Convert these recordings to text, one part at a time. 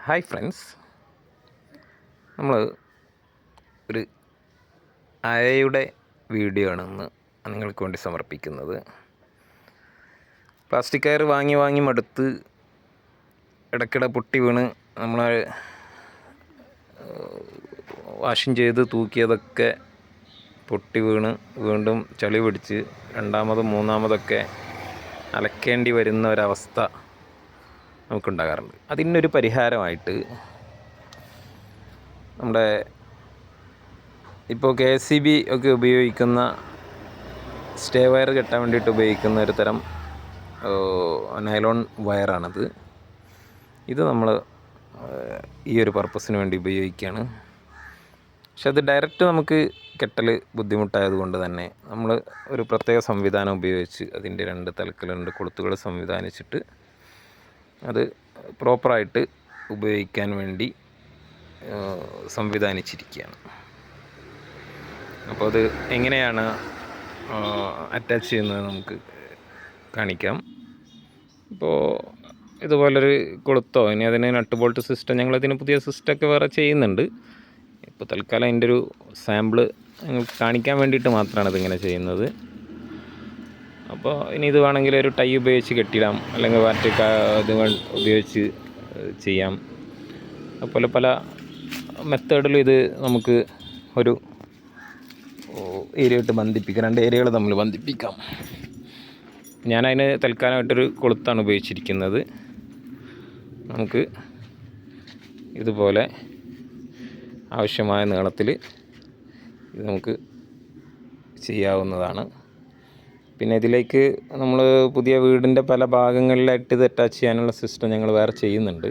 Hi friends, നമ്മൾ ഒരു അയയുടെ video ആണ് ഇന്ന് നിങ്ങൾക്ക് വേണ്ടി സമർപ്പിക്കുന്നത്. പ്ലാസ്റ്റിക് കയർ വാങ്ങി മടുത്ത് ഇടയ്ക്കിടെ പൊട്ടി വീണ് നമ്മൾ വാഷിങ് ചെയ്ത് തൂക്കിയതൊക്കെ പൊട്ടി വീണ് വീണ്ടും ചളി പിടിച്ച് രണ്ടാമതും മൂന്നാമതൊക്കെ അലക്കേണ്ടി വരുന്ന ഒരവസ്ഥ നമുക്കുണ്ടാകാറുണ്ട്. അതിനൊരു പരിഹാരമായിട്ട് നമ്മുടെ ഇപ്പോൾ KSEB ഒക്കെ ഉപയോഗിക്കുന്ന സ്റ്റേ വയർ കെട്ടാൻ വേണ്ടിയിട്ട് ഉപയോഗിക്കുന്ന ഒരു തരം നൈലോൺ വയറാണത്. ഇത് നമ്മൾ ഈ ഒരു പർപ്പസിന് വേണ്ടി ഉപയോഗിക്കുകയാണ്. പക്ഷെ അത് ഡയറക്റ്റ് നമുക്ക് കെട്ടൽ ബുദ്ധിമുട്ടായതുകൊണ്ട് തന്നെ നമ്മൾ ഒരു പ്രത്യേക സംവിധാനം ഉപയോഗിച്ച് അതിൻ്റെ രണ്ട് കൊളുത്തുകൾ സംവിധാനിച്ചിട്ട് അത് പ്രോപ്പറായിട്ട് ഉപയോഗിക്കാൻ വേണ്ടി സംവിധാനിച്ചിരിക്കുകയാണ്. അപ്പോൾ അത് എങ്ങനെയാണ് അറ്റാച്ച് ചെയ്യുന്നത് നമുക്ക് കാണിക്കാം. ഇപ്പോൾ ഇതുപോലൊരു കൊളുത്തോ ഇനി അതിന് നട്ട് ബോൾട്ട് സിസ്റ്റം, ഞങ്ങളതിന് പുതിയ സിസ്റ്റമൊക്കെ വേറെ ചെയ്യുന്നുണ്ട്. ഇപ്പോൾ തൽക്കാലം അതിൻ്റെ ഒരു സാമ്പിള് കാണിക്കാൻ വേണ്ടിയിട്ട് മാത്രമാണ് ഇതിങ്ങനെ ചെയ്യുന്നത്. അപ്പോൾ ഇനി ഇത് വേണമെങ്കിൽ ഒരു ടൈ ഉപയോഗിച്ച് കെട്ടിടാം, അല്ലെങ്കിൽ ഇത് ഉപയോഗിച്ച് ചെയ്യാം. അതുപോലെ പല മെത്തേഡിലും ഇത് നമുക്ക് ഒരു ഏരിയയായിട്ട് ബന്ധിപ്പിക്കാം, രണ്ട് ഏരിയകൾ തമ്മിൽ ബന്ധിപ്പിക്കാം. ഞാനതിന് തൽക്കാലമായിട്ടൊരു കൊളുത്താണ് ഉപയോഗിച്ചിരിക്കുന്നത്. നമുക്ക് ഇതുപോലെ ആവശ്യമായ നീളത്തിൽ ഇത് നമുക്ക് ചെയ്യാവുന്നതാണ്. പിന്നെ ഇതിലേക്ക് നമ്മൾ പുതിയ വീടിൻ്റെ പല ഭാഗങ്ങളിലായിട്ട് ഇത് അറ്റാച്ച് ചെയ്യാനുള്ള സിസ്റ്റം ഞങ്ങൾ വേറെ ചെയ്യുന്നുണ്ട്.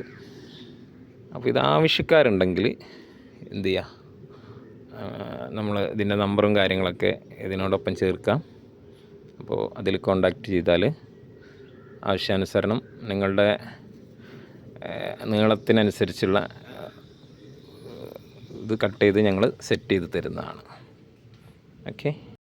അപ്പോൾ ഇത് ആവശ്യക്കാരുണ്ടെങ്കിൽ എന്ത് ചെയ്യുക, നമ്മൾ ഇതിൻ്റെ നമ്പറും കാര്യങ്ങളൊക്കെ ഇതിനോടൊപ്പം ചേർക്കാം. അപ്പോൾ അതിൽ കോണ്ടാക്റ്റ് ചെയ്താൽ ആവശ്യാനുസരണം നിങ്ങളുടെ നീളത്തിനനുസരിച്ചുള്ള ഇത് കട്ട് ചെയ്ത് ഞങ്ങൾ സെറ്റ് ചെയ്ത് തരുന്നതാണ്. ഓക്കെ.